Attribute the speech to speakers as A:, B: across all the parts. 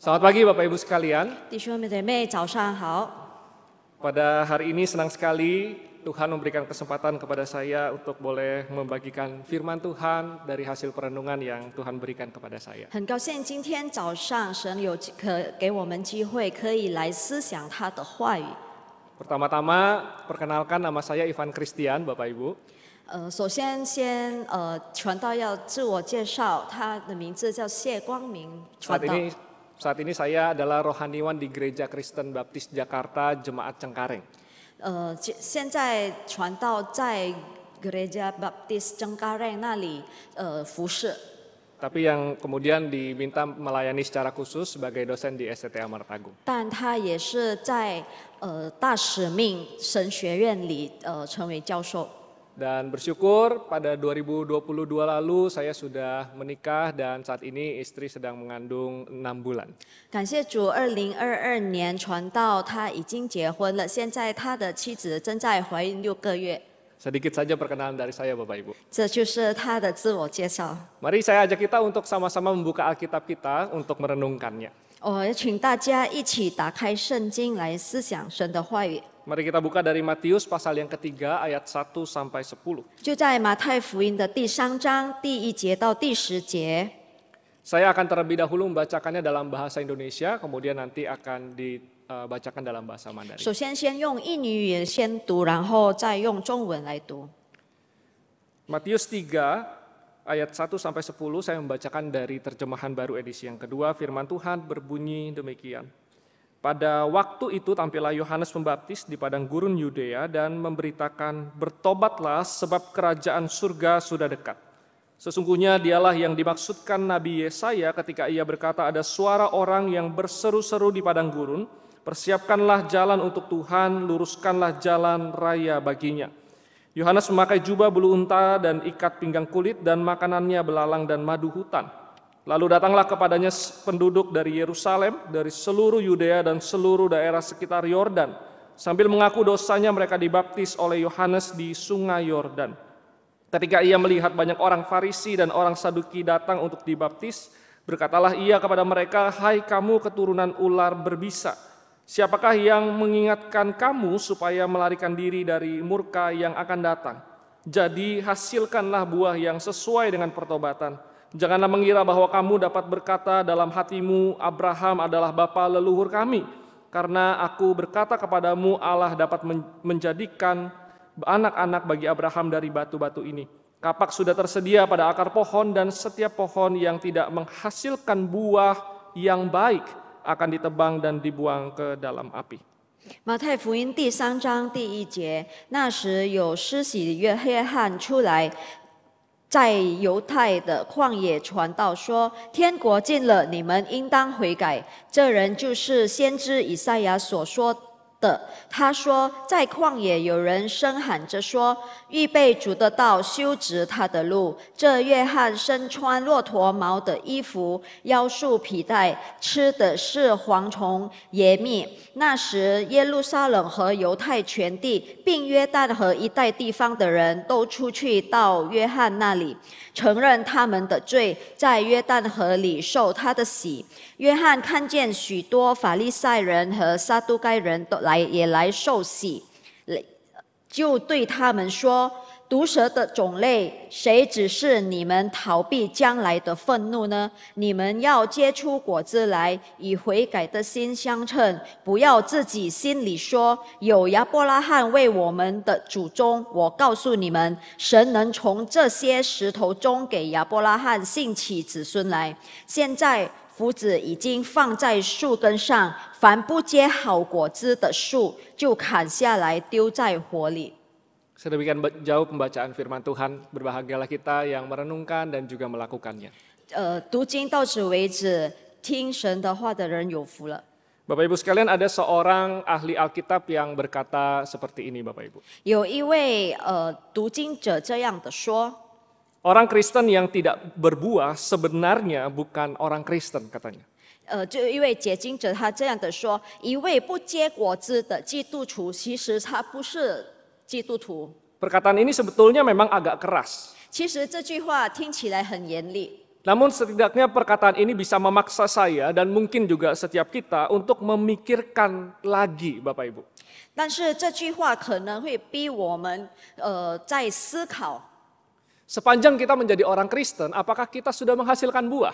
A: Selamat pagi Bapak Ibu sekalian.
B: 弟兄姐妹早上好。
A: Pada hari ini senang sekali Tuhan memberikan kesempatan kepada saya untuk boleh membagikan firman Tuhan dari hasil perenungan yang Tuhan berikan kepada saya.
B: 很高兴今天早上神给我们机会，可以来思想他的话语。
A: Pertama-tama perkenalkan nama saya Ivan Christian Bapak Ibu.
B: 首先传道要自我介绍，他的名字叫谢光明传道。
A: Saat ini saya adalah rohaniwan di Gereja Kristen Baptis Jakarta Jemaat Cengkareng.
B: 现在传道在 Gereja Baptis Cengkareng 那里服侍。
A: Tapi yang kemudian diminta melayani secara khusus sebagai dosen di STT Amartagung.
B: 但他也是在大使命神学院里成为教授。
A: Dan bersyukur pada 2022 lalu saya sudah menikah dan saat ini istri sedang mengandung 6 bulan.
B: 感谢主，2022年传道他已经结婚了，现在他的妻子正在怀孕6个月。
A: Sedikit saja perkenalan dari saya Bapak Ibu.
B: 这就是他的自我介绍。
A: Mari saya ajak kita untuk sama-sama membuka Alkitab kita untuk merenungkannya.
B: 我请大家一起打开圣经来思想神的话语。
A: Mari kita buka dari Matius pasal yang ketiga ayat 1 sampai 10.
B: 就在马太福音的第3章第1节到第10节。
A: Saya akan terlebih dahulu membacakannya dalam bahasa Indonesia, kemudian nanti akan dibacakan dalam bahasa Mandarin.
B: 首先用印尼语言先读，然后再用中文来读。
A: Matius 3 ayat 1 sampai 10 saya membacakan dari terjemahan baru edisi yang kedua. Firman Tuhan berbunyi demikian. Pada waktu itu tampillah Yohanes Pembaptis di padang gurun Yudea dan memberitakan, "Bertobatlah sebab kerajaan surga sudah dekat." Sesungguhnya dialah yang dimaksudkan Nabi Yesaya ketika ia berkata, "Ada suara orang yang berseru-seru di padang gurun, persiapkanlah jalan untuk Tuhan, luruskanlah jalan raya baginya." Yohanes memakai jubah bulu unta dan ikat pinggang kulit dan makanannya belalang dan madu hutan. Lalu datanglah kepadanya penduduk dari Yerusalem, dari seluruh Yudea dan seluruh daerah sekitar Yordan. Sambil mengaku dosanya mereka dibaptis oleh Yohanes di sungai Yordan. Ketika ia melihat banyak orang Farisi dan orang Saduki datang untuk dibaptis, berkatalah ia kepada mereka, "Hai kamu keturunan ular berbisa, siapakah yang mengingatkan kamu supaya melarikan diri dari murka yang akan datang? Jadi hasilkanlah buah yang sesuai dengan pertobatan. Janganlah mengira bahwa kamu dapat berkata dalam hatimu, Abraham adalah bapa leluhur kami. Karena aku berkata kepadamu, Allah dapat menjadikan anak-anak bagi Abraham dari batu-batu ini. Kapak sudah tersedia pada akar pohon dan setiap pohon yang tidak menghasilkan buah yang baik akan ditebang dan dibuang ke dalam api."
B: 马太福音第3章第1节，那时有施洗约翰出来，在犹太的旷野传道说：“天国近了，你们应当悔改。”这人就是先知以赛亚所说的。他说，在旷野有人声喊着说：“预备主的道，修直他的路。”这约翰身穿骆驼毛的衣服，腰束皮带，吃的是蝗虫野蜜。那时耶路撒冷和犹太全地，并约旦河一带地方的人都出去到约翰那里，承认他们的罪，在约旦河里受他的洗。约翰看见许多法利赛人和撒都该人也来受洗，就对他们说：“毒蛇的种类，谁指示你们逃避将来的愤怒呢？你们要结出果子来，以悔改的心相称，不要自己心里说，有亚伯拉罕为我们的祖宗。我告诉你们，神能从这些石头中给亚伯拉罕兴起子孙来。现在斧子已经放在树根上，凡不结好果子的树，就砍下来丢在火里。”
A: Sedemikian jauh pembacaan firman Tuhan, berbahagialah kita yang merenungkan dan juga melakukannya.
B: 读经到此为止，听神的话的人有福了。
A: Bapak Ibu sekalian, ada seorang ahli Alkitab yang berkata seperti ini Bapak Ibu.
B: 有一位读经者这样的说：
A: Orang Kristen yang tidak berbuah sebenarnya bukan orang Kristen katanya.
B: 就一位解经者他这样的说，一位不结果子的基督徒，其实他不是基督徒。
A: Perkataan ini sebetulnya memang agak keras.
B: 其实这句话听起来很严厉。
A: Namun setidaknya perkataan ini bisa memaksa saya dan mungkin juga setiap kita untuk memikirkan lagi, Bapak Ibu.
B: 但是这句话可能会逼我们在思考，
A: Sepanjang kita menjadi orang Kristen, apakah kita sudah menghasilkan buah?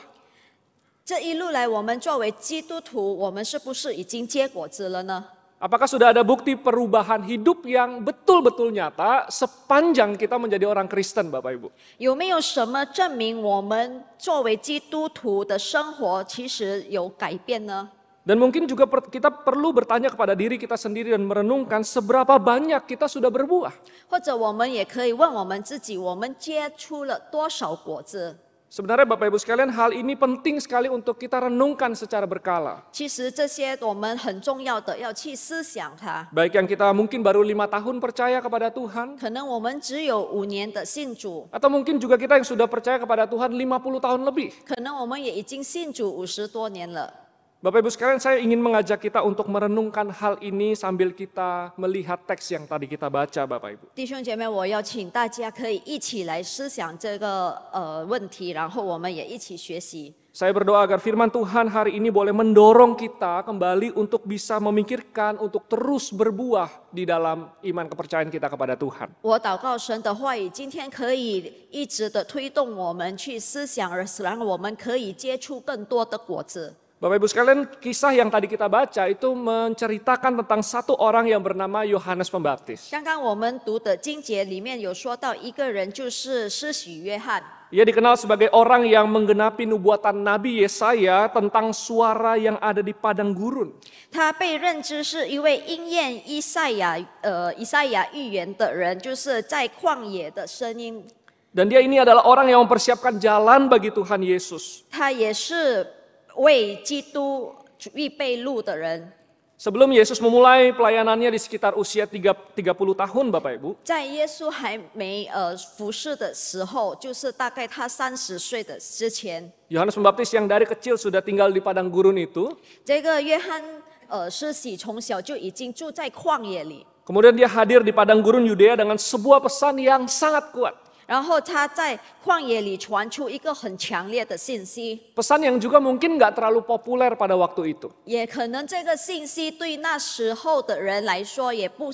B: 这一路来我们作为基督徒，我们是不是已经结果子了呢？
A: Apakah sudah ada bukti perubahan hidup yang betul-betul nyata sepanjang kita menjadi orang Kristen, Bapak Ibu?
B: 有没有什么证明我们作为基督徒的生活其实有改变呢？
A: Dan mungkin juga kita perlu bertanya kepada diri kita sendiri dan merenungkan seberapa banyak kita sudah berbuah.
B: 或者我们也可以问我们自己，我们结出了多少果子？
A: Sebenarnya Bapak Ibu sekalian, hal ini penting sekali untuk kita renungkan secara berkala.
B: 其实这些我们很重要的要去思想它。
A: Baik yang kita mungkin baru 5 tahun percaya kepada Tuhan,
B: 可能我们只有5年的信主，
A: atau mungkin juga kita yang sudah percaya kepada Tuhan 50 tahun lebih.
B: 可能我们也已经信主50多年了。
A: Bapak Ibu sekalian, saya ingin mengajak kita untuk merenungkan hal ini sambil kita melihat teks yang tadi kita baca, Bapak Ibu.
B: 弟兄姐妹，我要请大家可以一起来思想这个问题，然后我们也一起学习。
A: Saya berdoa agar firman Tuhan hari ini boleh mendorong kita kembali untuk bisa memikirkan, untuk terus berbuah di dalam iman kepercayaan kita kepada Tuhan.
B: 我祷告神的话语，今天可以一直的推动我们去思想，让我们可以接触更多的果子。
A: Bapak Ibu sekalian, kisah yang tadi kita baca itu menceritakan tentang satu orang yang bernama Yohanes Pembaptis.
B: 刚刚我们读的经节里面有说到一个人，就是施洗约翰。
A: Ia dikenal sebagai orang yang menggenapi nubuatan Nabi Yesaya tentang suara yang ada di padang gurun.
B: 他被认知是一位应验以赛亚预言的人，就是在旷野的声音。
A: Dan dia ini adalah orang yang mempersiapkan jalan bagi Tuhan Yesus.
B: 他也是为基督预备路的人。
A: Sebelum Yesus memulai pelayanannya di sekitar usia 30 tahun, Bapak Ibu.
B: 在耶稣还没服侍的时候，就是大概他30岁的之前，
A: Yohanes Pembaptis yang dari kecil sudah tinggal di padang gurun itu.
B: 这个约翰施洗从小就已经住在旷野里，
A: Kemudian dia hadir di padang gurun Yudea dengan sebuah pesan yang sangat kuat.
B: 然后他在旷野里传出一个很强烈的信息，
A: Pesan yang juga mungkin nggak terlalu populer pada waktu itu.
B: 也可能这个信息对那时候的人来说，也不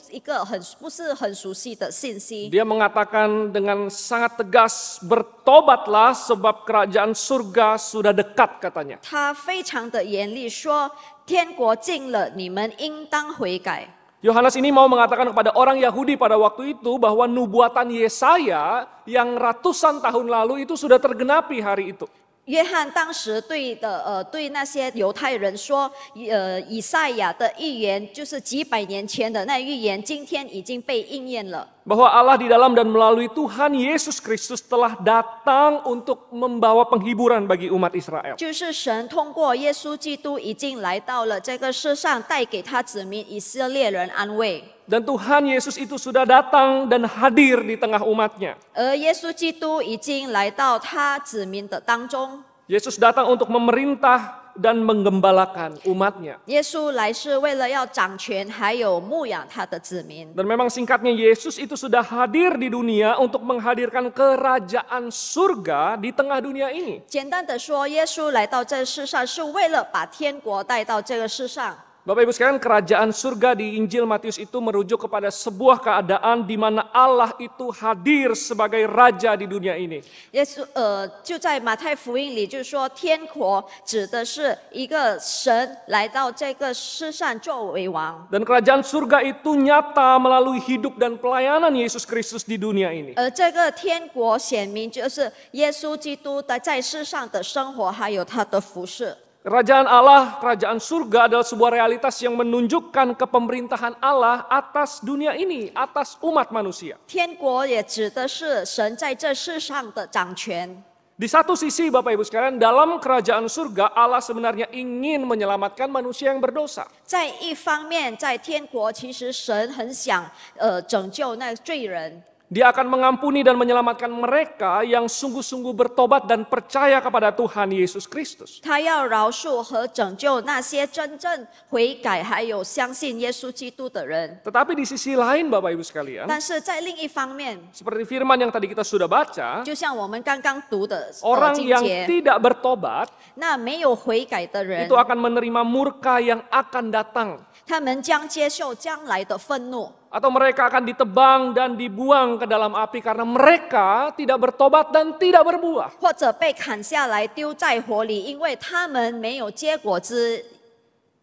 B: 是很熟悉的信息。
A: Dia mengatakan dengan sangat tegas, bertobatlah sebab kerajaan surga sudah dekat katanya.
B: 他非常的严厉说：“天国近了，你们应当悔改。”
A: Yohanes ini mau mengatakan kepada orang Yahudi pada waktu itu bahwa nubuatan Yesaya yang ratusan tahun lalu itu sudah tergenapi hari itu.
B: 约翰当时对那些犹太人说，以赛亚的预言就是几百年前的那预言，今天已经被应验了。
A: Bahwa Allah di dalam dan melalui Tuhan Yesus Kristus telah datang untuk membawa penghiburan bagi umat Israel.
B: 就是神通过耶稣基督已经来到了这个世上，带给他子民以色列人安慰。
A: Dan Tuhan Yesus itu sudah datang dan hadir di tengah umatnya.
B: 而耶稣基督已经来到他子民的当中。
A: Yesus datang untuk memerintah dan menggembalakan umatnya.
B: 耶稣来是为了要掌权，还有牧养他的子民。
A: Dan memang singkatnya Yesus itu sudah hadir di dunia untuk menghadirkan kerajaan surga di tengah dunia ini.
B: 简单的说，耶稣来到这世上是为了把天国带到这个世上。
A: Bapak Ibu sekalian, kerajaan surga di Injil Matius itu merujuk kepada sebuah keadaan di mana Allah itu hadir sebagai raja di dunia ini.
B: 耶稣就在马太福音里，就是说天国指的是一个神来到这个世上作为王，
A: Dan kerajaan surga itu nyata melalui hidup dan pelayanan Yesus Kristus di dunia ini.
B: 而这个天国显明就是耶稣基督在世上的生活，还有他的服饰。
A: Kerajaan Allah, kerajaan surga adalah sebuah realitas yang menunjukkan kepemerintahan Allah atas dunia ini, atas umat manusia.
B: 天国也指的是神在这世上的掌权。
A: Di satu sisi Bapak Ibu sekalian, dalam kerajaan surga Allah sebenarnya ingin menyelamatkan manusia yang berdosa.
B: 在一方面，在天国其实神很想拯救那罪人。
A: Dia akan mengampuni dan menyelamatkan mereka yang sungguh-sungguh bertobat dan percaya kepada Tuhan Yesus Kristus.
B: 他要饶恕和拯救那些真正悔改还有相信耶稣基督的人。
A: Tetapi di sisi lain Bapak Ibu sekalian,
B: 但是在另一方面，
A: seperti firman yang tadi kita sudah baca,
B: 就像我们刚刚读的
A: orang
B: 经
A: yang
B: 节，
A: tidak bertobat
B: 那没有悔改的人
A: itu，akan menerima murka yang akan datang.
B: 他们将接受将来的愤怒。
A: Atau mereka akan ditebang dan dibuang ke dalam api karena mereka tidak bertobat dan tidak berbuah.
B: 或者被砍下来丢在火里，因为他们没有结果子。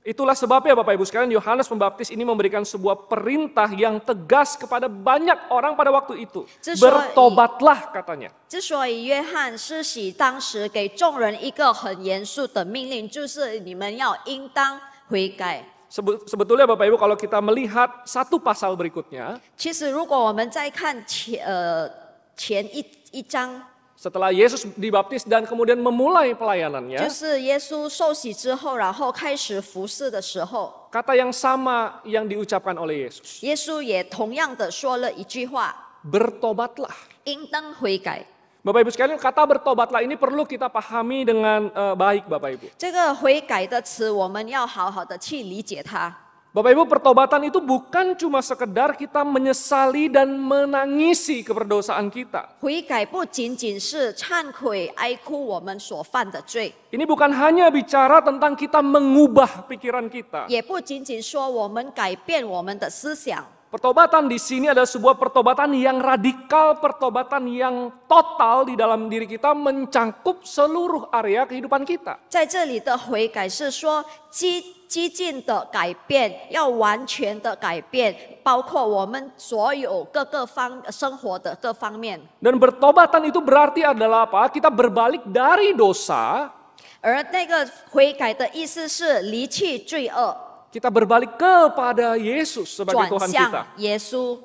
A: Itulah sebabnya Bapak Ibu sekalian, Yohanes Pembaptis ini memberikan sebuah perintah yang tegas kepada banyak orang pada waktu itu. Bertobatlah katanya.
B: 之所以约翰施洗当时给众人一个很严肃的命令，就是你们要应当悔改。
A: Sebetulnya Bapak Ibu kalau kita melihat satu pasal berikutnya,
B: 其实如果我们再看前一章，
A: setelah Yesus dibaptis dan kemudian memulai
B: 就
A: pelayanannya,
B: 是耶稣受洗之后，然后开始服侍的时候，
A: kata yang sama yang diucapkan oleh Yesus.
B: 耶稣也同样的说了一句话：
A: Bertobatlah.
B: 应当悔改。
A: Bapak Ibu sekalian, kata bertobatlah ini perlu kita pahami dengan baik Bapak Ibu.
B: 这个悔改的词，我们要好好的去理解它。
A: Bapak Ibu, pertobatan itu bukan cuma sekedar kita menyesali dan menangisi keberdosaan kita.
B: 悔改不仅仅是忏悔、哀哭我们所犯的罪，
A: Ini bukan hanya bicara tentang kita mengubah pikiran kita.
B: 也不仅仅说我们改变我们的思想。
A: Pertobatan di sini adalah sebuah pertobatan yang radikal, pertobatan yang total di dalam diri kita, mencangkup seluruh area kehidupan kita.
B: 在这里的悔改是说激进的改变，要完全的改变，包括我们所有各个生活的各方面。
A: Dan bertobatan itu berarti adalah apa? Kita berbalik dari dosa,
B: 而那个悔改的意思是离弃罪恶，
A: kita berbalik kepada Yesus sebagai
B: 转
A: Tuhan
B: 向
A: kita.
B: 耶稣。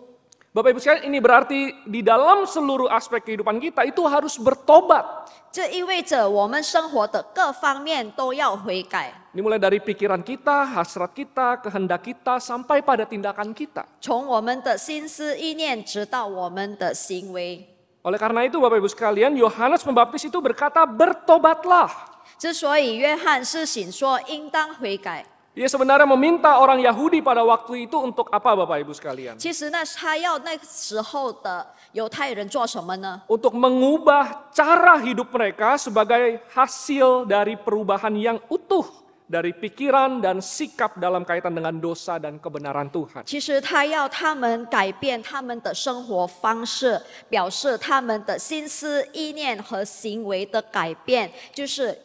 A: Bapak Ibu sekalian, ini berarti di dalam seluruh aspek kehidupan kita itu harus bertobat.
B: 这意味着我们生活的各方面都要悔改，
A: Ini mulai dari pikiran kita, hasrat kita, kehendak kita, sampai pada tindakan kita.
B: 从我们的心思意念直到我们的行为。
A: Oleh karena itu Bapak Ibu sekalian, Yohanes Pembaptis itu berkata bertobatlah.
B: 之所以约翰施洗说应当悔改，
A: Dia sebenarnya meminta orang Yahudi pada waktu itu untuk apa Bapak Ibu sekalian?
B: 其实他要那时候的犹太人做什么呢？
A: Untuk mengubah cara hidup mereka sebagai hasil dari perubahan yang utuh dari pikiran dan sikap dalam kaitan dengan dosa dan kebenaran Tuhan.
B: 其实他要他们改变他们的生活方式，表示他们的心思意念和行为的改变，就是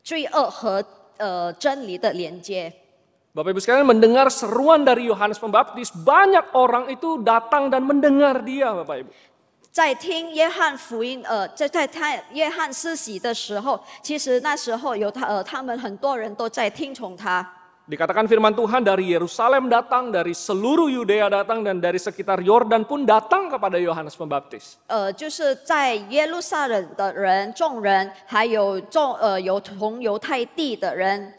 B: 罪恶和真理的连接。
A: Bapak Ibu sekalian, mendengar seruan dari Yohanes Pembaptis, banyak orang itu datang dan mendengar dia Bapak Ibu.
B: 在听约翰福音，在约翰施洗的时候，其实那时候有他们很多人都在听从他。
A: Dikatakan firman Tuhan dari Yerusalem datang, dari seluruh Yudea datang, dan dari sekitar Yordan pun datang kepada Yohanes Pembaptis.
B: 就是在耶路撒冷的人、众人，还有从犹太地的人。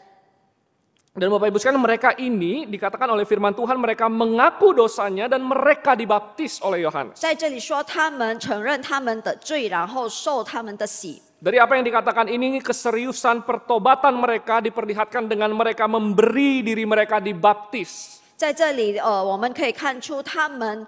A: Dan Bapak Ibu sekalian, mereka ini dikatakan oleh firman Tuhan, mereka mengaku dosanya dan mereka dibaptis oleh Yohanes.
B: 在这里说，他们承认他们的罪，然后受他们的洗。
A: Dari apa yang dikatakan ini, keseriusan pertobatan mereka diperlihatkan dengan mereka memberi diri mereka dibaptis.
B: 在这里，我们可以看出他们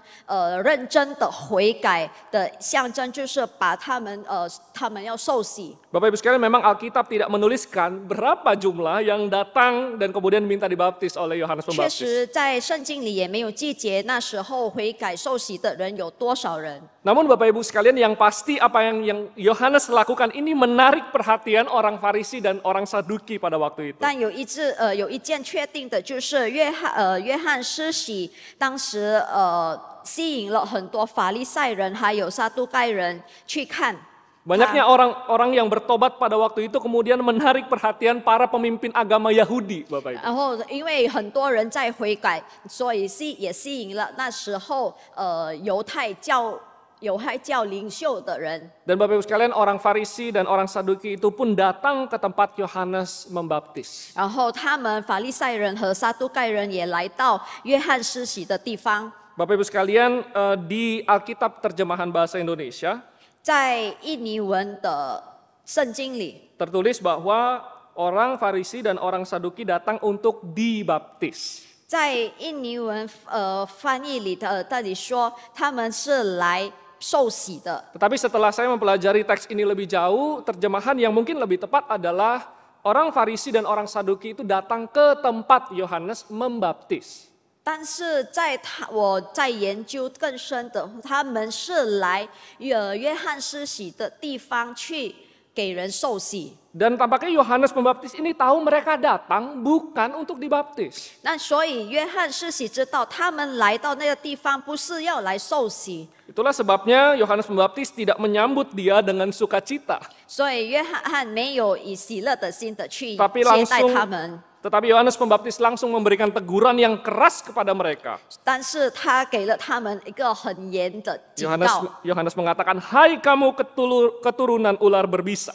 B: 认真的悔改的象征，就是把他们要受洗。
A: Bapak Ibu sekalian, memang Alkitab tidak menuliskan berapa jumlah yang datang dan kemudian minta dibaptis oleh Yohanes
B: 确
A: Pembaptis.
B: 实，在圣经里也没有记节那时候悔改受洗的人有多少人。
A: Namun Bapak Ibu sekalian, yang pasti apa yang Yohanes lakukan ini menarik perhatian orang Farisi dan orang Saduki pada waktu itu.
B: 但有一件确定的就是约翰施洗，当时吸引了很多法利赛人还有撒都该人去看。
A: Banyaknya orang-orang yang bertobat pada waktu itu kemudian menarik perhatian para pemimpin agama Yahudi, Bapak Ibu.
B: 然后因为很多人在悔改，所以也吸引了那时候犹太教领袖的人。
A: Dan Bapak Ibu sekalian, orang Farisi dan orang Saduki itu pun datang ke tempat Yohanes membaptis.
B: 然后他们法利赛人和撒都该人也来到约翰施洗的地方。
A: Bapak Ibu sekalian, di Alkitab terjemahan bahasa Indonesia
B: 在印尼文的圣经里，
A: tertulis bahwa orang Farisi dan orang Saduki datang untuk dibaptis.
B: 在印尼文翻译里的这里说，他们是来受洗的。
A: Tetapi setelah saya mempelajari teks ini lebih jauh, terjemahan yang mungkin lebih tepat adalah orang Farisi dan orang Saduki itu datang ke tempat Yohanes membaptis.
B: 但是我在研究更深的，他们是来约翰施洗的地方去给人受洗。
A: Dan tampaknya Yohanes Pembaptis ini tahu mereka datang bukan untuk dibaptis.
B: 那所以约翰施洗知道，他们来到那个地方不是要来受洗，
A: Itulah sebabnya Yohanes Pembaptis tidak menyambut dia dengan sukacita.
B: 所以约翰没有以喜乐的心的去
A: Tapi
B: 接待
A: langsung
B: 他们。
A: Tetapi Yohanes Pembaptis langsung memberikan teguran yang keras kepada mereka.
B: 但是他给了他们一个很严的警告。
A: Yohanes mengatakan, "Hai kamu keturunan ular berbisa."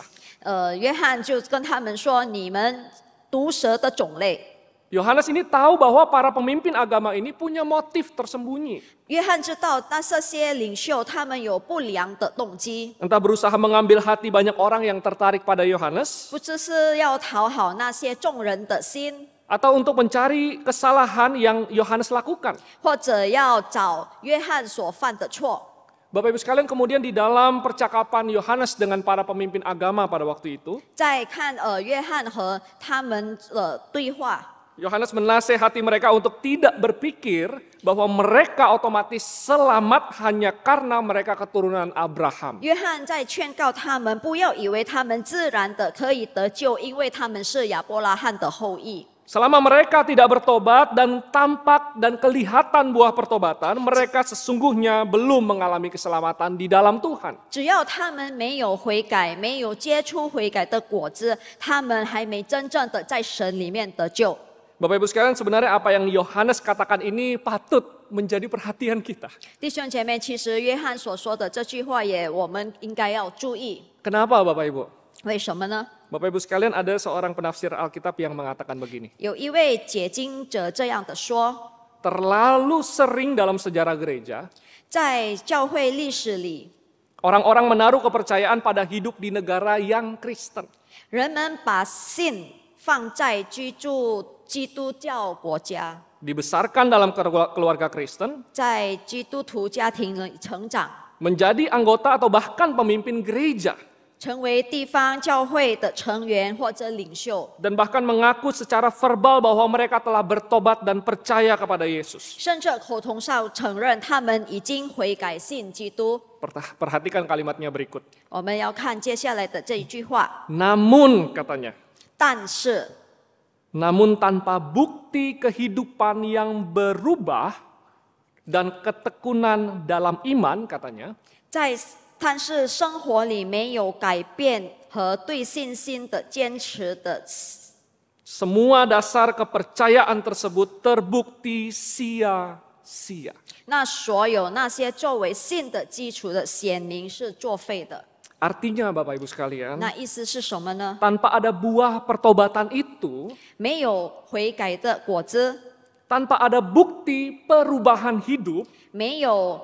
B: 约翰就跟他们说：“你们毒蛇的种类。”
A: Yohanes ini tahu bahwa para pemimpin agama ini punya motif tersembunyi.
B: 约翰知道，那这些领袖他们有不良的动机，
A: Entah berusaha mengambil hati banyak orang yang tertarik pada Yohanes,
B: 不只是要讨好那些众人的心，
A: atau untuk mencari kesalahan yang Yohanes lakukan.
B: 或者要找约翰所犯的错。
A: Bapak Ibu sekalian, kemudian di dalam percakapan Yohanes dengan para pemimpin agama pada waktu itu,
B: 再看约翰和他们的对话，
A: Yohanes menasehati mereka untuk tidak berpikir bahwa mereka otomatis selamat hanya karena mereka keturunan Abraham.
B: 约翰在劝告他们，不要以为他们自然的可以得救，因为他们是亚伯拉罕的后裔。
A: Selama mereka tidak bertobat dan tampak dan kelihatan buah pertobatan, mereka sesungguhnya belum mengalami keselamatan di dalam Tuhan.
B: 只要他们没有悔改，没有结出悔改的果子，他们还没真正的在神里面得救。
A: Bapak Ibu sekalian, sebenarnya apa yang Yohanes katakan ini patut menjadi perhatian kita.
B: 弟兄姐妹，其实约翰所说的这句话我们应该要注意。
A: Kenapa Bapak Ibu?
B: 为什么呢？
A: Bapak Ibu sekalian, ada seorang penafsir Alkitab yang mengatakan begini.
B: 有一位解经者这样的说，
A: Terlalu sering dalam sejarah gereja,
B: 在教会历史里，
A: orang-orang menaruh kepercayaan pada hidup di negara yang Kristen.
B: 人们把信放在居住基督教国家，
A: Dibesarkan dalam keluarga Kristen,
B: 在基督徒家庭里成长，
A: menjadi anggota atau bahkan pemimpin gereja,
B: 成为地方教会的成员或者领袖，
A: dan bahkan mengaku secara verbal bahwa mereka telah bertobat dan percaya kepada Yesus.
B: 甚至口头上承认他们已经悔改信基督。
A: Perhatikan kalimatnya berikut.
B: 我们要看接下来的这一句话，
A: Namun katanya,
B: 但是
A: namun tanpa bukti kehidupan yang berubah dan ketekunan dalam iman katanya,
B: 但是生活里没有改变和对信心的坚持的，
A: semua dasar kepercayaan tersebut terbukti sia-sia.
B: 那所有那些作为信的基础的显明是作废的。
A: Artinya Bapak Ibu sekalian,
B: 那意思是什么呢？
A: tanpa ada buah pertobatan itu,
B: 没有悔改的果子，
A: tanpa ada bukti perubahan hidup,
B: 没有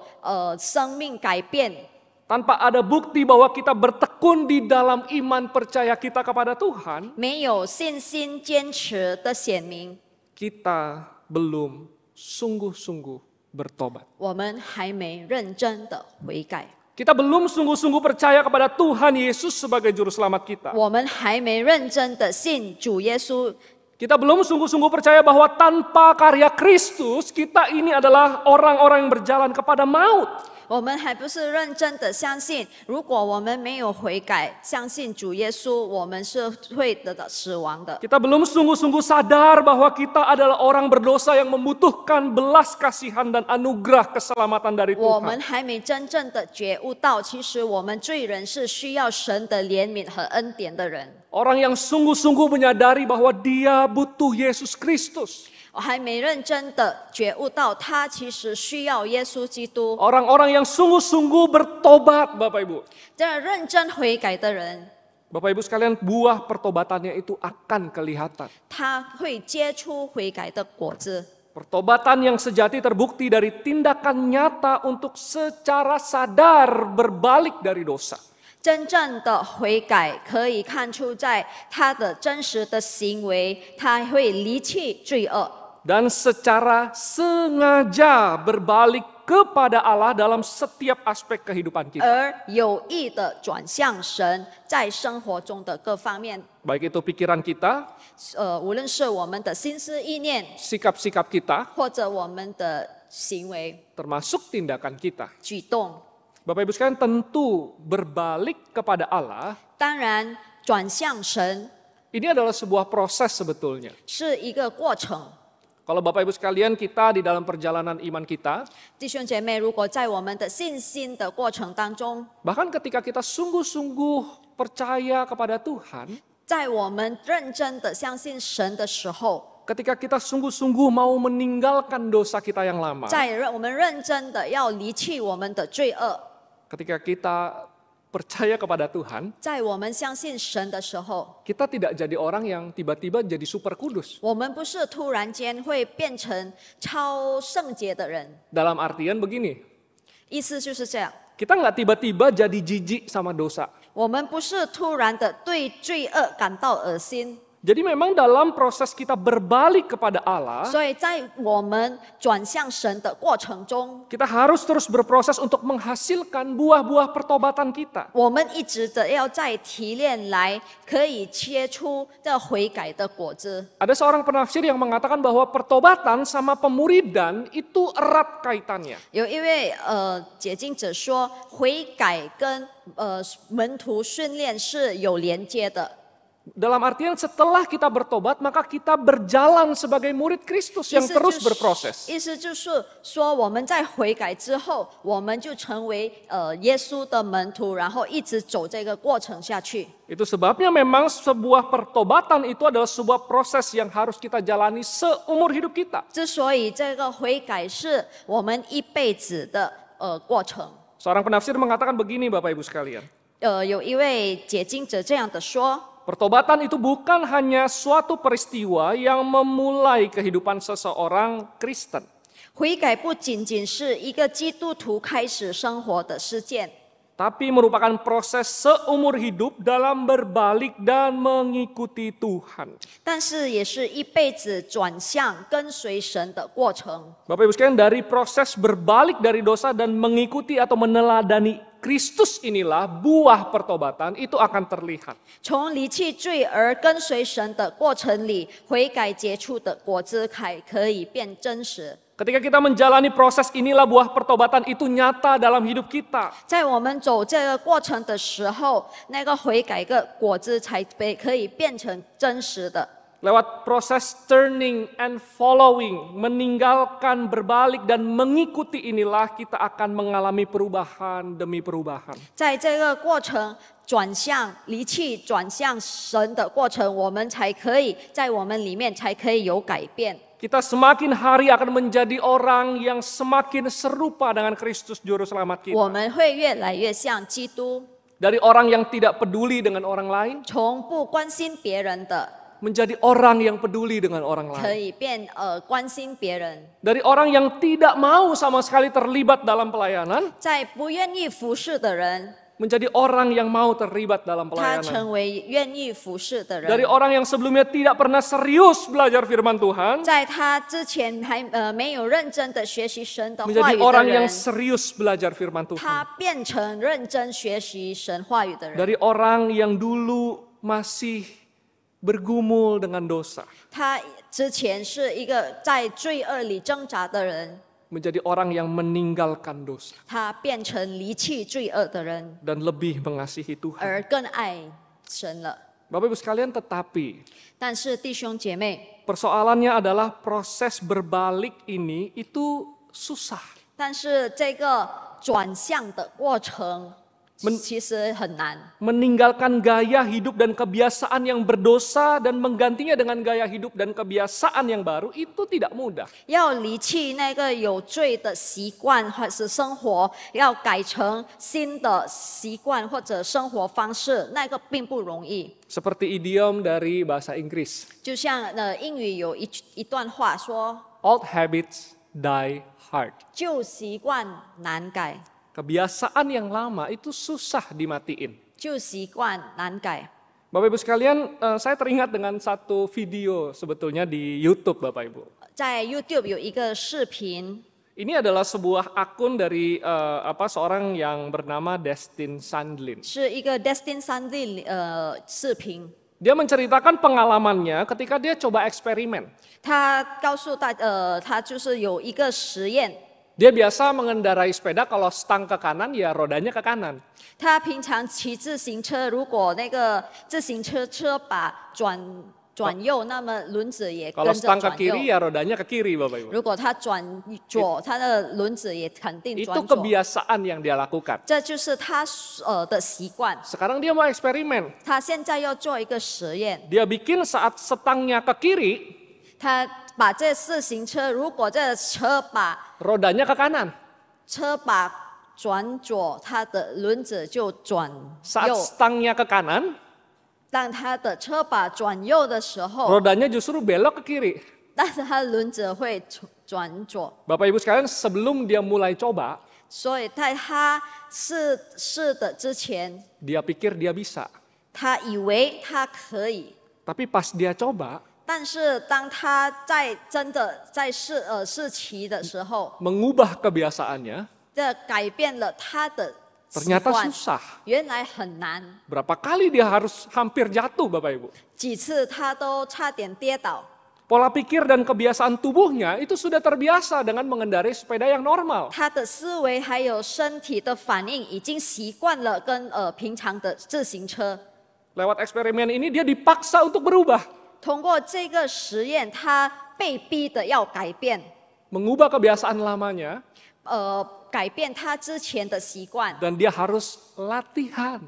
B: 生命改变，
A: tanpa ada bukti bahwa kita bertekun di dalam iman percaya kita kepada Tuhan,
B: 没有信心坚持的显明，
A: kita belum sungguh-sungguh bertobat.
B: 我们还没认真的悔改，
A: Kita belum sungguh-sungguh percaya kepada Tuhan Yesus sebagai juru selamat kita.
B: 我们还没认真的信主耶稣。
A: Kita belum sungguh-sungguh percaya bahwa tanpa karya Kristus, kita ini adalah orang-orang yang berjalan kepada maut.
B: 我们还不是认真的相信，如果我们没有悔改，相信主耶稣，我们是会得到死亡的。
A: Kita belum sungguh-sungguh sadar bahwa kita adalah orang berdosa yang membutuhkan belas kasihan dan anugerah keselamatan dari
B: 我
A: Tuhan.
B: 们还没真正的觉悟到，其实我们罪人是需要神的怜悯和恩典的人。
A: Orang yang sungguh-sungguh menyadari bahwa dia butuh Yesus Kristus.
B: 我还没认真的觉悟到，他其实需要耶稣基督。
A: Orang-orang yang sungguh-sungguh bertobat, Bapak Ibu.
B: 这认真悔改的人，
A: Bapak Ibu sekalian, buah pertobatannya itu akan kelihatan.
B: 他会结出悔改的果子。
A: Pertobatan yang sejati terbukti dari tindakan nyata untuk secara sadar berbalik dari dosa.
B: 真正的悔改可以看出在他的真实的行为，他会离弃罪恶，
A: Dan secara sengaja berbalik kepada Allah dalam setiap aspek kehidupan kita.
B: 而有意的转向神，在生活中的各方面，
A: Baik itu pikiran kita,
B: 无论是我们的心思意念，
A: sikap-sikap kita,
B: 或者我们的行为
A: termasuk tindakan kita.
B: 举动，
A: Bapak Ibu sekalian, tentu berbalik kepada Allah
B: 当然转向神
A: ini adalah sebuah proses sebetulnya.
B: 是一个过程。
A: Kalau Bapak Ibu sekalian, kita di dalam perjalanan iman kita,
B: 弟兄姐妹，如果在我们的信心的过程当中，
A: bahkan ketika kita sungguh-sungguh percaya kepada Tuhan,
B: 在我们认真的相信神的时候，
A: ketika kita sungguh-sungguh mau meninggalkan dosa kita yang lama,
B: 我们认真的要离弃我们的罪恶，
A: ketika kita percaya kepada Tuhan,
B: 在我们相信神的时候，
A: kita tidak jadi orang yang tiba-tiba jadi super kudus.
B: 我们不是突然间会变成超圣洁的人，
A: Dalam artian begini,
B: 意思就是这样。
A: kita nggak tiba-tiba jadi jijik sama dosa.
B: 我们不是突然的对罪恶感到恶心，
A: Jadi memang dalam proses kita berbalik kepada Allah,
B: 所以在我们转向神的过程中，
A: kita harus terus berproses untuk menghasilkan buah-buah pertobatan kita.
B: 我们一直的要在提炼来可以切出这悔改的果子。
A: Ada seorang penafsir yang mengatakan bahwa pertobatan sama pemuridan itu erat kaitannya.
B: 有一位解经者说，悔改跟门徒训练是有连接的。
A: Dalam artian setelah kita bertobat, maka kita berjalan sebagai murid Kristus yang terus berproses.
B: 意思就是说，我们在悔改之后，我们就成为耶稣的门徒，然后一直走这个过程下去。
A: Itu sebabnya memang sebuah pertobatan itu adalah sebuah proses yang harus kita jalani seumur hidup kita.
B: 之所以这个悔改是我们一辈子的过程。
A: Seorang penafsir mengatakan begini, Bapak Ibu sekalian.
B: 有一位解经者这样的说。
A: Pertobatan itu bukan hanya suatu peristiwa yang memulai kehidupan seseorang Kristen.
B: 悔改不仅仅是一个基督徒开始生活的事件，
A: tapi merupakan proses seumur hidup dalam berbalik dan mengikuti Tuhan.
B: 但是也是一辈子转向跟随神的过程。
A: Bapak Ibu sekalian, dari proses berbalik dari dosa dan mengikuti atau meneladani Kristus inilah buah pertobatan itu akan terlihat.
B: 从离弃罪而跟随神的过程里，悔改结出的果子可以变真实。
A: Ketika kita menjalani proses inilah buah pertobatan itu nyata dalam hidup kita.
B: 在我们走这个过程的时候，那个悔改的果子才可以变成真实的。
A: Lewat proses turning and following, meninggalkan, berbalik, dan mengikuti inilah kita akan mengalami perubahan demi perubahan.
B: 在这个过程转向离弃、转向神的过程，我们才可以在我们里面才可以有改变。
A: Kita semakin hari akan menjadi orang yang semakin serupa dengan Kristus Juru Selamat
B: 我
A: kita.
B: 们会越来越像基督，
A: Dari orang yang tidak peduli dengan orang lain,
B: 从不关心别人的，
A: menjadi orang yang peduli dengan orang
B: 可
A: lain.
B: 以变关心别人。
A: Dari orang yang tidak mau sama sekali terlibat dalam pelayanan,
B: 在不愿意服侍的人，
A: menjadi orang yang mau terlibat dalam
B: 他
A: pelayanan.
B: 成为愿意服侍的
A: Dari
B: 人。
A: orang yang sebelumnya tidak pernah serius belajar firman Tuhan,
B: 在他之前还没有认真的学习神的话
A: menjadi
B: 语的
A: orang yang
B: 人，
A: serius belajar firman
B: 他
A: Tuhan.
B: 变成认真学习神话语的人。
A: Dari orang yang dulu masih bergumul dengan dosa,
B: 他之前是一个在罪恶里挣扎的人，
A: menjadi orang yang meninggalkan dosa
B: 他变成离弃罪恶的人，
A: dan lebih mengasihi Tuhan.
B: 而更爱神了。
A: Bapak Ibu sekalian, tetapi
B: 但是弟兄姐妹，
A: persoalannya adalah proses berbalik ini itu susah.
B: 但是这个转向的过程其实很难。
A: Meninggalkan gaya hidup dan kebiasaan yang berdosa dan menggantinya dengan gaya hidup dan kebiasaan yang baru itu tidak mudah.
B: 要离弃那个有罪的习惯或是生活，要改成新的习惯或者生活方式，那个并不容易。
A: Seperti idiom dari bahasa Inggris.
B: 就像英语有一段话说
A: old habits die hard.
B: 旧习惯难改，
A: Kebiasaan yang lama itu susah dimatiin.
B: 旧习惯难改。
A: Bapak Ibu sekalian, saya teringat dengan satu video sebetulnya di YouTube Bapak Ibu.
B: 在 YouTube 有一个视频，
A: Ini adalah sebuah akun dari seorang yang bernama Destin Sandlin.
B: 是一个 Destin Sandlin 视频。
A: Dia menceritakan pengalamannya ketika dia coba eksperimen.
B: 他告诉他就是有一个实验，
A: Dia biasa mengendarai sepeda kalau stang ke kanan ya rodanya ke kanan.
B: 他平常骑自行车，如果那个自行车车把转右，那么轮子也跟
A: Kalau
B: 着
A: stang ke
B: 转
A: kiri
B: 右。
A: ya rodanya ke kiri Bapak Ibu.
B: 如果他转左，他的轮子也肯定
A: Itu
B: 转左。
A: kebiasaan yang dia lakukan.
B: 这就是他的习惯。
A: Sekarang dia mau eksperimen.
B: 他现在要做一个实验，
A: Dia bikin saat stangnya ke kiri,
B: 他把这自行车，如果这车把
A: rodanya ke kanan.
B: 转左，它的轮子就转
A: Saat
B: 右；
A: stangnya ke kanan,
B: 当它的车把转右的时候，
A: rodanya justru belok ke kiri.
B: 但是它的轮子会转左。
A: Bapak Ibu sekalian, sebelum dia mulai coba,
B: 所以在他试的之前，
A: dia pikir dia bisa.
B: 他以为他可以，
A: Tapi pas dia coba,
B: 但是当他真的在试骑的时候，
A: mengubah kebiasaannya,
B: 这改变了他的习
A: ternyata
B: 惯，
A: susah.
B: 原来很难。
A: Berapa kali dia harus hampir jatuh Bapak Ibu.
B: 几次他都差点跌倒，
A: Pola pikir dan kebiasaan tubuhnya itu sudah terbiasa dengan mengendarai sepeda yang normal.
B: 他的思维还有身体的反应已经习惯了跟平常的自行车。
A: Lewat eksperimen ini dia dipaksa untuk berubah.
B: 通过这个实验，他被逼的要改变，
A: Mengubah kebiasaan lamanya
B: 改变他之前的习惯，
A: dan dia harus latihan.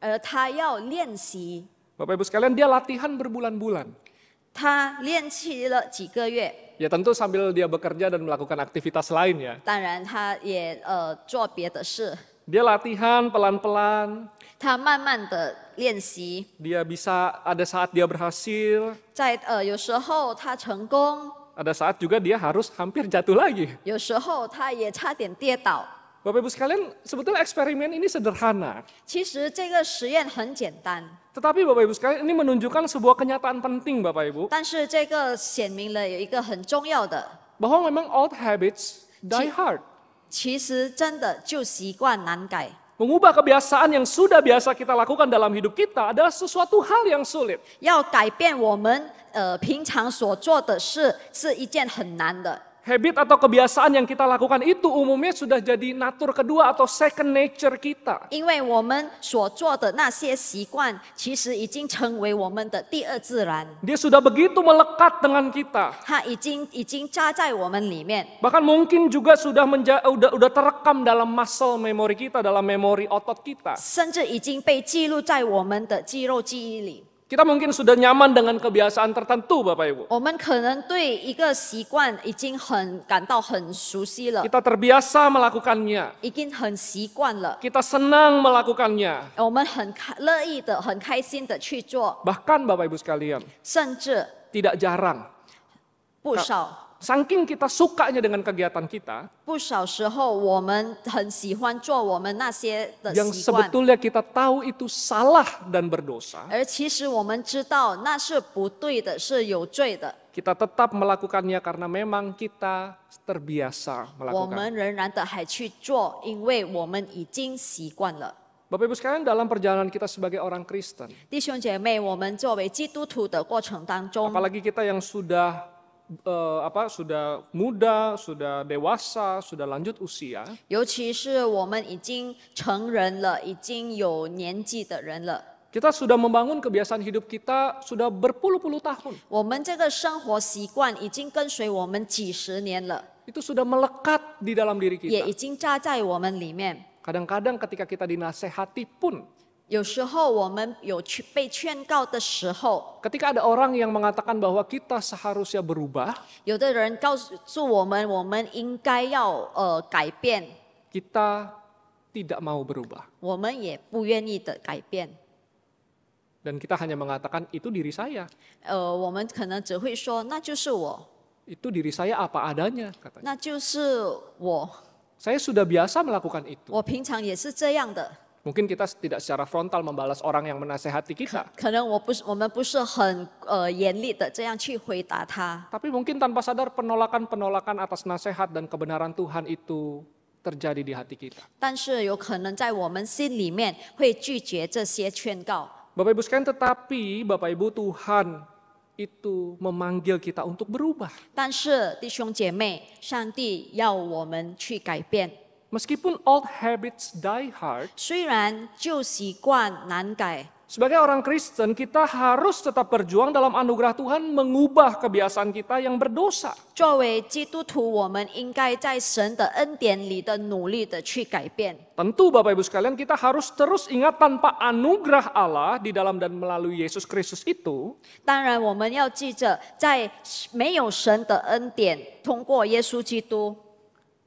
B: 而他要练习。
A: Bapak Ibu sekalian, dia latihan berbulan-bulan.
B: 他练习了几个月，
A: Ya tentu sambil dia bekerja dan melakukan aktivitas lain ya.
B: 当然他也做别的事，
A: Dia latihan pelan-pelan,
B: 他慢慢的练习，
A: dia bisa ada saat dia berhasil,
B: 有时候他成功，
A: ada saat juga dia harus hampir jatuh lagi.
B: 有时候他也差点跌倒。
A: Bapak Ibu sekalian, sebetulnya eksperimen ini sederhana.
B: 其实这个实验很简单，
A: Tetapi Bapak Ibu sekalian, ini menunjukkan sebuah kenyataan penting Bapak Ibu.
B: 但是这个显明了有一个很重要的，
A: Bahwa memang old habits die hard.
B: 其实真的旧习惯难改。
A: Mengubah kebiasaan yang sudah biasa kita lakukan dalam hidup kita adalah sesuatu hal yang sulit.
B: 要改变我们平常所做的事是一件很难的，
A: Habit atau kebiasaan yang kita lakukan itu umumnya sudah jadi natur kedua atau second nature kita.
B: 因为我们所做的那些习惯，其实已经成为我们的第二自然，
A: Dia sudah begitu melekat dengan kita.
B: 它已经扎在我们里面，
A: Bahkan mungkin juga sudah terekam dalam muscle memory kita, dalam memori otot kita.
B: 甚至已经被记录在我们的肌肉记忆里。
A: Kita mungkin sudah nyaman dengan kebiasaan tertentu Bapak Ibu.
B: 我们可能对一个习惯已经感到很熟悉了，
A: Kita terbiasa melakukannya.
B: 已经很习惯了，
A: Kita senang melakukannya.
B: 我们很乐意的、很开心的去做，
A: Bahkan Bapak Ibu sekalian,
B: 甚至
A: tidak jarang.
B: 不少。
A: Saking kita sukanya dengan kegiatan kita,
B: 不少时候，我们很喜欢做我们那些的
A: yang
B: 习惯，
A: sebetulnya kita tahu itu salah dan berdosa,
B: 而其实我们知道那是不对的，是有罪的。
A: kita tetap melakukannya karena memang kita terbiasa
B: 我
A: melakukan.
B: 们仍然的还去做，因为我们已经习惯了。
A: Bapak Ibu sekalian, dalam perjalanan kita sebagai orang Kristen,
B: 弟兄姐妹，我们作为基督徒的过程当中，
A: apalagi kita yang sudah sudah muda, sudah dewasa, sudah lanjut usia,
B: 尤其是我们已经成人了、已经有年纪的人了，
A: kita sudah membangun kebiasaan hidup kita sudah berpuluh-puluh tahun.
B: 我们这个生活习惯已经跟随我们几十年了，
A: Itu sudah melekat di dalam diri
B: 也
A: kita.
B: 已经扎在我们里面。
A: Kadang-kadang ketika kita dinasehati pun,
B: 有时候我们有被劝告的时候，
A: ketika ada orang yang mengatakan bahwa kita seharusnya berubah,
B: 有的人告诉我们应该要改变，
A: kita tidak mau berubah.
B: 我们也不愿意的改变。
A: Dan kita hanya mengatakan itu diri saya.
B: 我们可能只会说那就是我，
A: Itu diri saya apa adanya, katanya.
B: 那就是我，
A: Saya sudah biasa melakukan itu.
B: 我平常也是这样的。
A: Mungkin kita tidak secara frontal membalas orang yang menasehati kita.
B: 可能我们不是很严厉的这样去回答他，
A: Tapi mungkin tanpa sadar penolakan-penolakan atas nasihat dan kebenaran Tuhan itu terjadi di hati kita.
B: 但是有可能在我们心里面会拒绝这些劝告。
A: Bapak Ibu sekalian, tetapi Bapak Ibu, Tuhan itu memanggil kita untuk berubah.
B: 但是弟兄姐妹，上帝要我们去改变。
A: Meskipun old habits die hard,
B: 虽然旧习惯难改，
A: sebagai orang Kristen kita harus tetap berjuang dalam anugerah Tuhan mengubah kebiasaan kita yang berdosa.
B: 作为基督徒，我们应该在神的恩典里的努力的去改变。
A: Tentu Bapak Ibu sekalian, kita harus terus ingat tanpa anugerah Allah di dalam dan melalui Yesus Kristus itu,
B: 当然，我们要记着，在没有神的恩典，通过耶稣基督，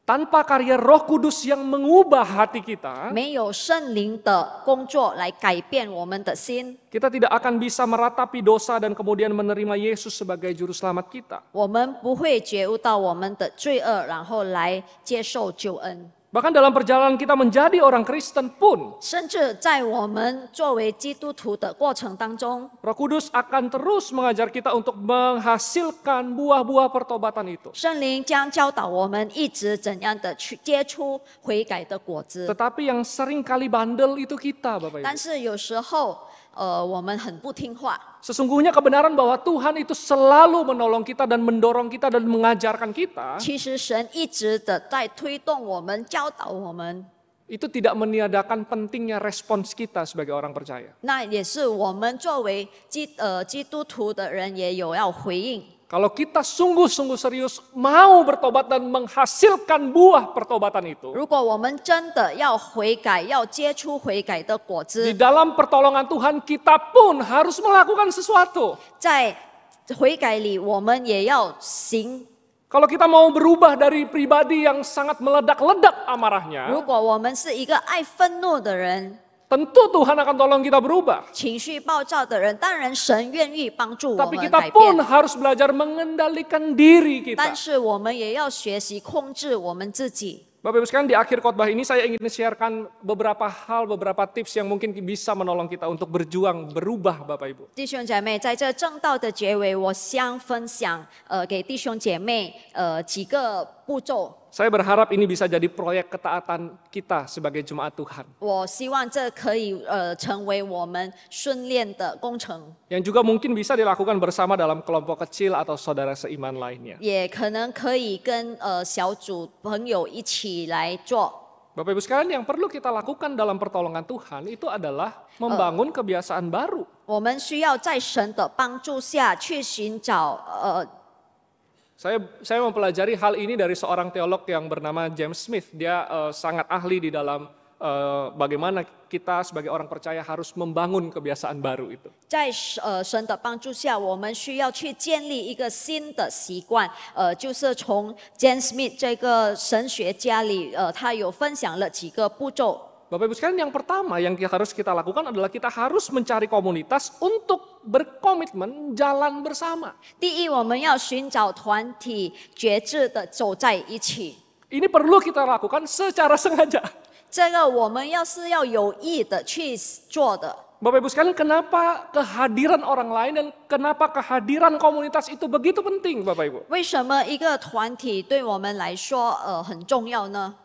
A: tanpa karya Roh Kudus yang mengubah hati kita,
B: 没有圣灵的工作来改变我们的心，
A: kita tidak akan bisa meratapi dosa dan kemudian menerima Yesus sebagai juru selamat kita.
B: 我们不会觉悟到我们的罪恶，然后来接受救恩。
A: Bahkan dalam perjalanan kita menjadi orang Kristen pun,
B: 甚至在我们作为基督徒的过程当中，
A: Roh Kudus akan terus mengajar kita untuk menghasilkan buah-buah pertobatan itu.
B: 圣灵将教导我们一直怎样的去结出悔改的果子。
A: Tetapi yang sering kali bandel itu kita, Bapak Ibu.
B: 但是有时候，我们很不听话。
A: Sesungguhnya kebenaran bahwa Tuhan itu selalu menolong kita dan mendorong kita dan mengajarkan kita,
B: 其实神一直的在推动我们、教导我们，
A: itu tidak meniadakan pentingnya respons kita sebagai orang percaya.
B: 那也是我们作为基督徒的人也有要回应。
A: Kalau kita sungguh-sungguh serius mau bertobat dan menghasilkan buah pertobatan itu,
B: 如果我们真的要悔改，要结出悔改的果
A: di
B: 子，
A: dalam pertolongan Tuhan kita pun harus melakukan sesuatu.
B: 在悔改里我们也要行。
A: Kalau kita mau berubah dari pribadi yang sangat meledak-ledak amarahnya,
B: 如果我们是一个爱愤怒的人、
A: tentu Tuhan akan tolong kita berubah.
B: 情绪暴躁的人，当然神愿意帮助我
A: Tapi
B: 们
A: kita
B: 改
A: pun
B: 变。
A: harus belajar mengendalikan diri kita.
B: 但是我们也要学习控制我们自己。
A: Bapak Ibu sekalian, di akhir khotbah ini saya ingin sharekan beberapa hal, beberapa tips yang mungkin bisa menolong kita untuk berjuang, berubah Bapak Ibu.
B: 弟兄姐妹，在这正道的结尾，我想分享给弟兄姐妹几个步骤。
A: Saya berharap ini bisa jadi proyek ketaatan kita sebagai jemaat Tuhan.
B: 我希望这可以成为我们训练的工程，
A: Yang juga mungkin bisa dilakukan bersama dalam kelompok kecil atau saudara seiman lainnya.
B: 也可能可以跟小组朋友一起来做。
A: Bapak Ibu sekalian, yang perlu kita lakukan dalam pertolongan Tuhan itu adalah membangun kebiasaan baru.
B: 我们需要在神的帮助下去寻找
A: Saya mempelajari hal ini dari seorang teolog yang bernama James Smith. Dia sangat ahli di dalam bagaimana kita sebagai orang percaya harus membangun kebiasaan baru itu.
B: 在神的帮助下，我们需要去建立一个新的习惯。就是从 James Smith 这个神学家里，他有分享了几个步骤。
A: Bapak Ibu sekalian, yang pertama yang harus kita lakukan adalah kita harus mencari komunitas untuk berkomitmen jalan bersama.
B: 第一，我们要寻找团体，决志的走在一起。
A: Ini perlu kita lakukan secara sengaja.
B: 这个我们要有意的去做的。
A: Bapak Ibu sekalian, kenapa kehadiran orang lain dan kenapa kehadiran komunitas itu begitu penting, Bapak Ibu?
B: 为什么一个团体对我们来说很重要呢？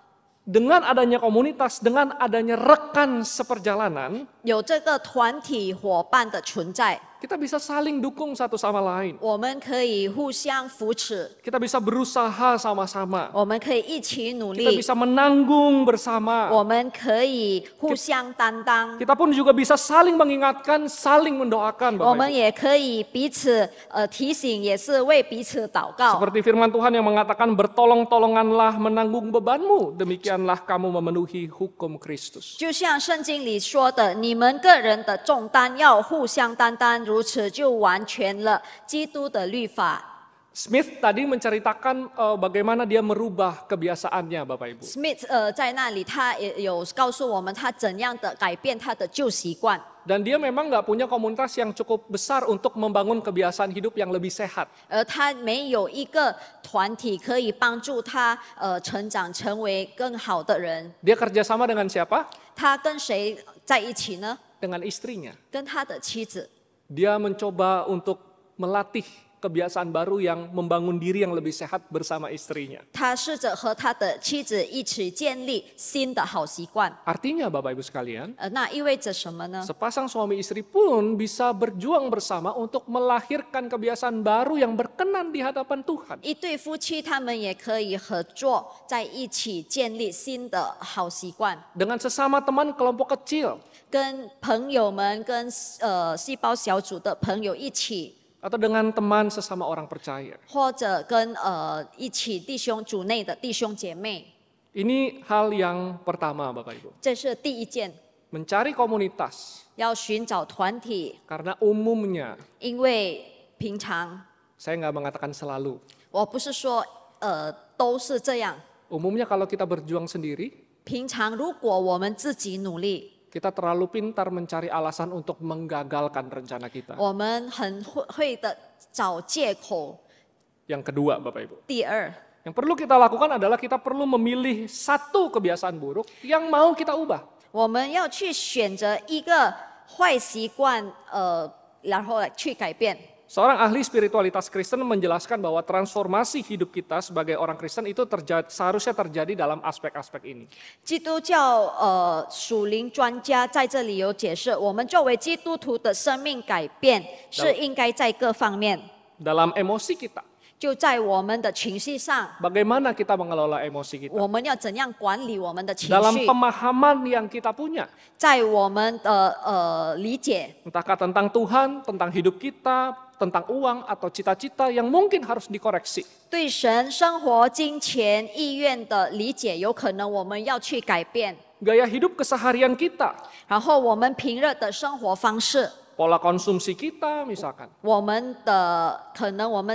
A: Dengan adanya komunitas, dengan adanya rekan seperjalanan,
B: 有这个团体伙伴的存在，
A: kita bisa saling dukung satu sama lain.
B: 我们可以互相扶持，
A: Kita bisa berusaha sama-sama.
B: 我们可以一起努
A: Kita
B: 力，
A: bisa menanggung bersama.
B: 我们可以互相担当，
A: Kita pun juga bisa saling mengingatkan, saling mendoakan,
B: 我
A: Bapak
B: 们
A: Ibu.
B: 也可以彼此提醒，也是为彼此祷告。
A: Seperti firman Tuhan yang mengatakan, bertolong-tolonganlah menanggung bebanmu, demikianlah kamu memenuhi hukum Kristus.
B: 就像圣经里说的，你们个人的重担要互相担当，如此就完全了基督的律法。
A: Smith tadi menceritakan bagaimana dia merubah kebiasaannya, Bapak Ibu.
B: Smith 在那里他也有告诉我们他怎样的改变他的旧习惯。
A: Dan dia memang nggak punya komunitas yang cukup besar untuk membangun kebiasaan hidup yang lebih sehat.
B: 而他没有一个团体可以帮助他成长成为更好的人。
A: Dia kerjasama dengan siapa?
B: 他跟谁在一起呢？
A: Dengan istrinya.
B: 跟他的妻子。
A: Dia mencoba untuk melatih kebiasaan baru yang membangun diri yang lebih sehat bersama istrinya.
B: 他试着和他的妻子一起建立新的好习惯。
A: Artinya Bapak Ibu sekalian,
B: 那意味着什么呢？
A: sepasang suami istri pun bisa berjuang bersama untuk melahirkan kebiasaan baru yang berkenan di hadapan Tuhan.
B: 一对夫妻他们也可以合作在一起建立新的好习惯，
A: Dengan sesama teman kelompok kecil
B: 跟朋友们、跟细胞小组的朋友一起，
A: atau dengan teman sesama orang percaya.
B: 或者跟一起弟兄组内的弟兄姐妹，
A: Ini hal yang pertama Bapak Ibu.
B: 这是第一件，
A: Mencari komunitas
B: 要寻找团体，
A: karena umumnya,
B: 因为平常
A: saya nggak mengatakan selalu.
B: 我不是说都是这样，
A: Umumnya kalau kita berjuang sendiri,
B: 平常如果我们自己努力，
A: kita terlalu pintar mencari alasan untuk menggagalkan rencana kita.
B: 我们很会的找借口。
A: Yang kedua Bapak Ibu.
B: 第二，
A: Yang perlu kita lakukan adalah kita perlu memilih satu kebiasaan buruk yang mau kita ubah.
B: 我们要去选择一个坏习惯，然后来去改变。
A: Seorang ahli spiritualitas Kristen menjelaskan bahwa transformasi hidup kita sebagai orang Kristen itu seharusnya terjadi dalam aspek-aspek ini.
B: 基督教属灵专家在这里有解释，我们作为基督徒的生命改变是应该在各方面，
A: Dalam emosi kita,
B: 就在我们的情绪上，
A: bagaimana kita mengelola emosi kita.
B: 我们要怎样管理我们的情
A: Dalam
B: 绪，
A: pemahaman yang kita punya,
B: 在我们的理解，
A: entahkah tentang Tuhan, tentang hidup kita, tentang uang atau cita-cita yang mungkin harus dikoreksi.
B: 对神、生活、金钱、意愿的理解，有可能我们要去改变。
A: Gaya hidup keseharian kita,
B: 然后我们平日的生活方式，
A: pola konsumsi kita misalkan.
B: 我们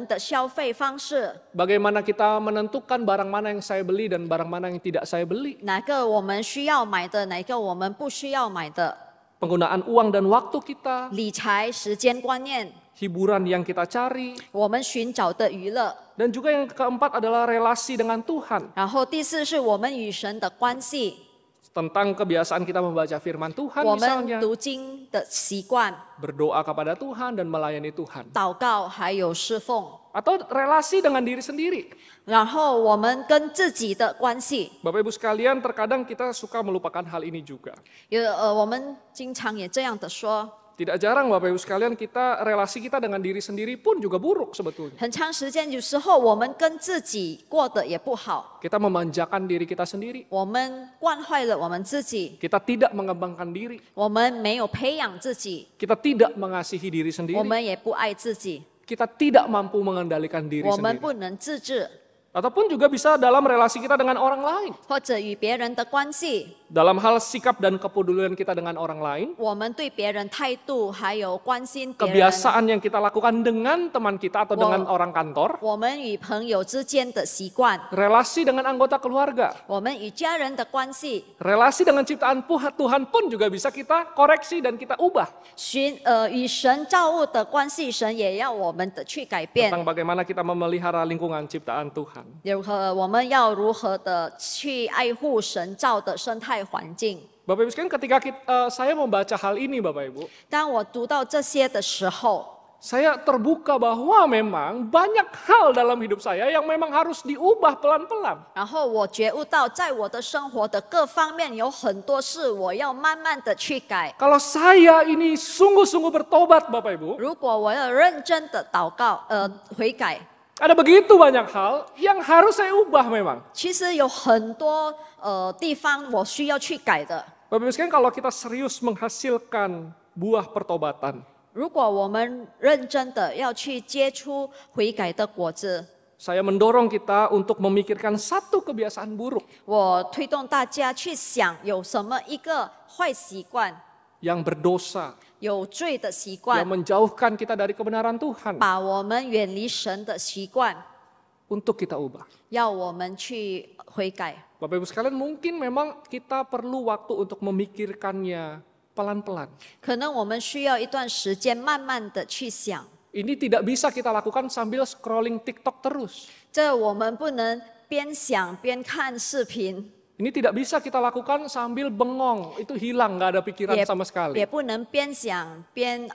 B: 的消费方式，
A: Bagaimana kita menentukan barang mana yang saya beli dan barang mana yang tidak saya beli.
B: 哪个我们需要买的，哪个我们不需要买的，
A: Penggunaan uang dan waktu kita,
B: 理财、时间观念，
A: hiburan yang kita cari.
B: 我们寻找的娱乐。
A: Dan juga yang keempat adalah relasi dengan Tuhan.
B: 然后第四是我们与神的关系，
A: Tentang kebiasaan kita membaca firman Tuhan
B: 我
A: misalnya.
B: 们读经的习惯、
A: Berdoa kepada Tuhan dan melayani Tuhan.
B: 祷告还有侍奉，
A: Atau relasi dengan diri sendiri.
B: 然后我们跟自己的关系，
A: Bapak Ibu sekalian, terkadang kita suka melupakan hal ini juga.
B: 我们经常也这样的说。
A: Tidak jarang Bapak Ibu sekalian relasi kita dengan diri sendiri pun juga buruk sebetulnya.
B: 很长时间，有时候我们跟自己过得也不好，
A: Kita memanjakan diri kita sendiri.
B: 我们惯坏了我们自己，
A: Kita tidak mengembangkan diri.
B: 我们没有培养自己，
A: Kita tidak mengasihi diri
B: 我
A: sendiri.
B: 们也不爱自己，
A: Kita tidak mampu mengendalikan diri
B: 我们
A: sendiri.
B: 不能自制，
A: Ataupun juga bisa dalam relasi kita dengan orang lain.
B: 或者与别人的关系，
A: Dalam hal sikap dan kepedulian kita dengan orang lain.
B: 我们对别人态度还有关心别人，
A: Kebiasaan yang kita lakukan dengan teman kita atau dengan orang kantor.
B: 我们与朋友之间的习惯，
A: Relasi dengan anggota keluarga.
B: 我们与家人的关系，
A: Relasi dengan ciptaan Tuhan pun juga bisa kita koreksi dan kita ubah.
B: 与神造物的关系，神也要我们的去改变。
A: Tentang bagaimana kita memelihara lingkungan ciptaan Tuhan.
B: 我们要如何的去爱护神造的生态环境？
A: Bapak Ibu sekalian, ketika saya membaca hal ini Bapak Ibu,
B: 当我读到这些的时候，
A: saya terbuka bahwa memang banyak hal dalam hidup saya yang memang harus diubah pelan-pelan.
B: 然后我觉悟到，在我的生活的各方面有很多事，我要慢慢的去改。
A: Kalau saya ini sungguh-sungguh bertobat Bapak Ibu,
B: 如果我要认真的祷告，悔改，
A: ada begitu banyak hal yang harus saya ubah memang.
B: 其实有很多地方我需要去改的。
A: Bapak Ibu sekalian, kalau kita serius menghasilkan buah pertobatan,
B: 如果我们认真的要去结出悔改的果子，
A: saya mendorong kita untuk memikirkan satu kebiasaan buruk
B: 我推动大家去想有什么一个坏习惯、
A: yang berdosa,
B: 有罪的习
A: yang
B: 惯，
A: menjauhkan kita dari kebenaran Tuhan
B: 把我们远离神的习惯，
A: untuk kita ubah.
B: 要我们去悔改。
A: Bapak Ibu sekalian, mungkin memang kita perlu waktu untuk memikirkannya pelan-pelan.
B: 可能我们需要一段时间，慢慢的去想。
A: Ini tidak bisa kita lakukan sambil scrolling TikTok terus.
B: 这我们不能边想边看视频，
A: Ini tidak bisa kita lakukan sambil bengong, itu hilang, nggak ada pikiran sama sekali.
B: 也不能边想边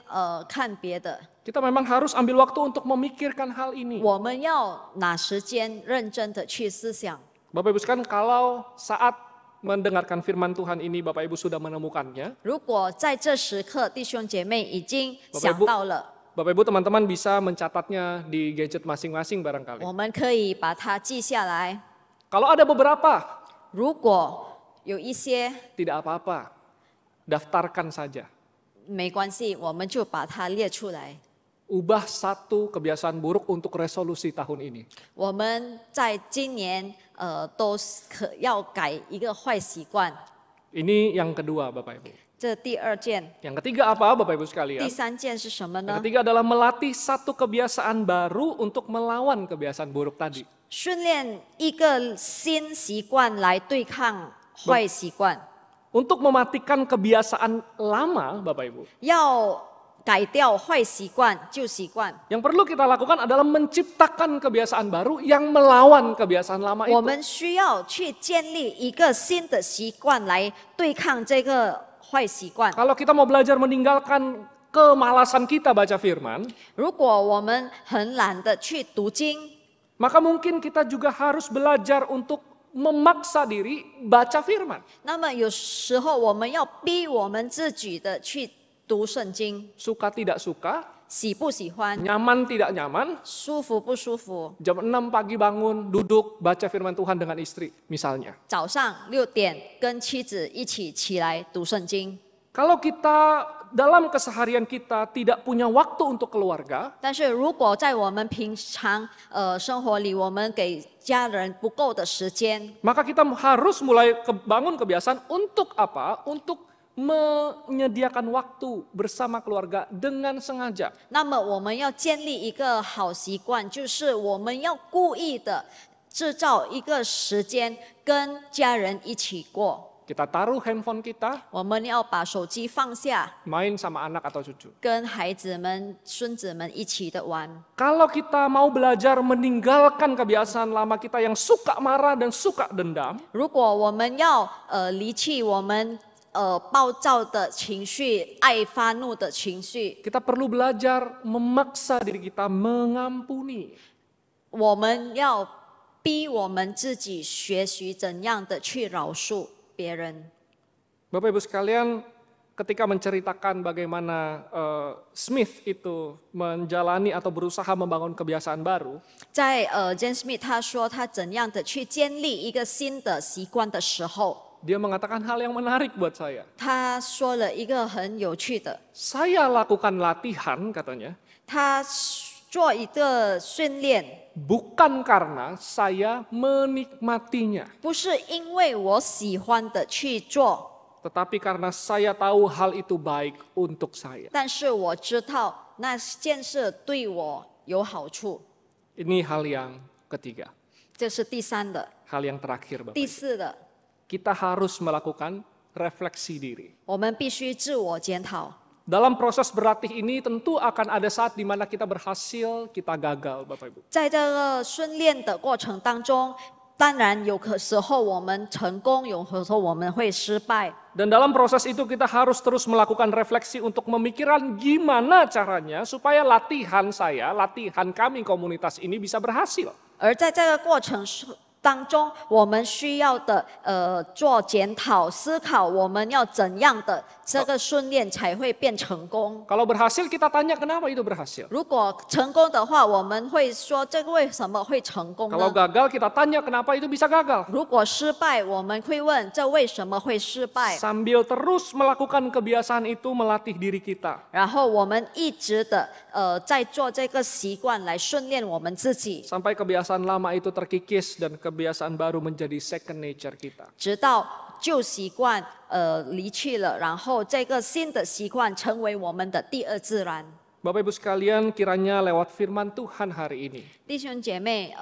B: 看别的。
A: Kita memang harus ambil waktu untuk memikirkan hal ini.
B: 我们要拿时间认真的去思想。
A: Bapak Ibu sekalian, kalau saat mendengarkan firman Tuhan ini Bapak Ibu sudah menemukannya,
B: 如果在这时刻弟兄姐妹已经
A: Bapak
B: 想
A: Ibu
B: 到了，
A: Bapak Ibu teman-teman bisa mencatatnya di gadget masing-masing barangkali.
B: 我们可以把它记下来。
A: Kalau ada beberapa,
B: 如果有一些
A: tidak apa-apa, daftarkan saja.
B: 没关系，我们就把它列出来。
A: Ubah satu kebiasaan buruk untuk resolusi tahun ini.
B: 我们在今年都要改一个坏习惯。
A: Ini yang kedua Bapak Ibu.
B: 这第二件，
A: Yang ketiga apa Bapak Ibu sekalian?
B: 第三件是什么
A: Yang
B: 呢？
A: ketiga adalah melatih satu kebiasaan baru untuk melawan kebiasaan buruk tadi.
B: 训练一个新习惯来对抗坏习惯。
A: Untuk mematikan kebiasaan lama Bapak Ibu.
B: 要改掉坏习惯、旧习惯。
A: Yang perlu kita lakukan adalah menciptakan kebiasaan baru yang melawan kebiasaan lama
B: 我
A: itu.
B: 们需要去建立一个新的习惯来对抗这个坏习惯。
A: Kalau kita mau belajar meninggalkan kemalasan kita baca firman,
B: 如果我们很懒得去读经，
A: maka mungkin kita juga harus belajar untuk memaksa diri baca firman.
B: 那么有时候我们要逼我们自己的去读圣经，
A: Suka tidak suka,
B: 喜不喜欢，
A: nyaman tidak nyaman,
B: 舒服不舒服。
A: jam 6 pagi bangun, duduk, baca firman Tuhan dengan istri, misalnya.
B: 早上6点跟妻子一起起来读圣经。
A: Kalau kita dalam keseharian kita tidak punya waktu untuk keluarga,
B: 但是如果在我们平常生活里，我们给家人不够的时间，
A: maka kita harus mulai bangun kebiasaan untuk apa? Untuk menyediakan waktu bersama keluarga dengan sengaja.
B: 那么我们要建立一个好习惯，就是我们要故意的制造一个时间跟家人一起过。
A: Kita taruh handphone kita,
B: 我们要把手机放下，
A: main sama anak atau cucu.
B: 跟孩子们、孙子们一起的玩。
A: Kalau kita mau belajar meninggalkan kebiasaan lama kita yang suka marah dan suka dendam,
B: 如果我们要离弃我们暴躁的情绪、爱发怒的情绪，
A: kita perlu belajar memaksa diri kita mengampuni.
B: 我们要逼我们自己学习怎样的去饶恕别人。
A: Bapak Ibu sekalian, ketika menceritakan bagaimana Smith itu menjalani atau berusaha membangun kebiasaan baru,
B: 在James Smith 他说他怎样的去建立一个新的习惯的时候，
A: dia mengatakan hal yang menarik buat saya.
B: 他说了一个很有趣的，
A: Saya lakukan latihan katanya,
B: 他做一个训练，
A: bukan karena saya menikmatinya,
B: 不是因为我喜欢的去做，
A: tetapi karena saya tahu hal itu baik untuk saya.
B: 但是我知道那件事对我有好处。
A: Ini hal yang ketiga,
B: 这是第三的，
A: hal yang terakhir Bapak.
B: 第四的，
A: Kita harus melakukan refleksi diri.
B: 我们必须自我检讨。
A: Dalam proses berlatih ini tentu akan ada saat di mana kita berhasil, kita gagal Bapak Ibu.
B: 在这个训练的过程当中，当然有时候我们成功，有时候我们会失败。
A: Dan dalam proses itu kita harus terus melakukan refleksi untuk memikirkan gimana caranya supaya latihan saya, latihan kami komunitas ini bisa berhasil.
B: 而在这个过程当中，我们需要的做检讨、思考，我们要怎样的这个训练才会变成功。
A: Kalau berhasil kita tanya kenapa itu berhasil.
B: 如果成功的话，我们会说这个为什么会成功
A: Kalau
B: 呢？
A: gagal kita tanya kenapa itu bisa gagal.
B: 如果失败，我们会问这为什么会失败？
A: Sambil terus melakukan kebiasaan itu melatih diri kita.
B: 然后我们一直的在做这个习惯来训练我们自己，
A: Sampai kebiasaan lama itu terkikis dan kebiasaan baru menjadi second nature kita.
B: 直到旧习惯，离去了，然后这个新的习惯成为我们的第二自然。
A: Bapak Ibu sekalian, kiranya lewat firman Tuhan hari ini
B: 弟兄姐妹，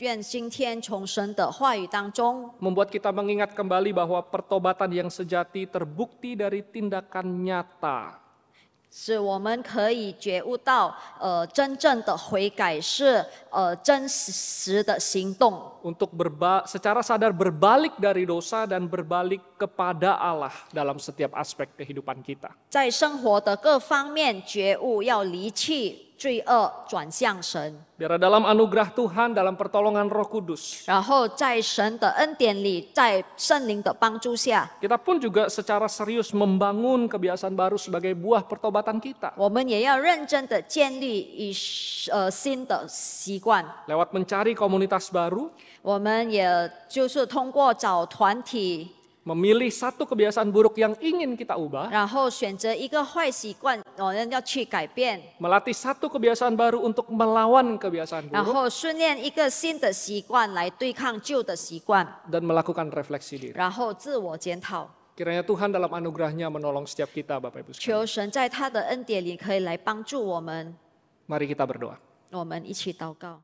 B: 愿今天从神的话语当中，
A: membuat kita mengingat kembali bahwa pertobatan yang sejati terbukti dari tindakan nyata.
B: 使我们可以觉悟到，真正的悔改是真实的行动，
A: Untuk secara sadar berbalik dari dosa dan berbalik kepada Allah dalam setiap aspek kehidupan kita.
B: 在生活的各方面觉悟，要离弃罪恶，转向神。
A: Biar dalam anugerah Tuhan, dalam pertolongan Roh Kudus,
B: 然后在神的恩典里，在圣灵的帮助下，
A: kita pun juga secara serius membangun kebiasaan baru sebagai buah pertobatan kita.
B: 我们也要认真的建立新的习惯。
A: Lewat mencari komunitas baru,
B: 我们也就是通过找团体，
A: memilih satu kebiasaan buruk yang ingin kita ubah,
B: 然后选择一个坏习惯，我们要去改变，
A: melatih satu kebiasaan baru untuk melawan kebiasaan
B: 然
A: buruk,
B: 后训练一个新的习惯来对抗旧的习惯，
A: dan melakukan refleksi diri.
B: 然后自我检讨。
A: Kiranya Tuhan dalam anugerahnya menolong setiap kita, Bapak Ibu sekalian.
B: 求神在他的恩典里可以来帮助我们，
A: Mari kita berdoa.
B: 我们一起祷告。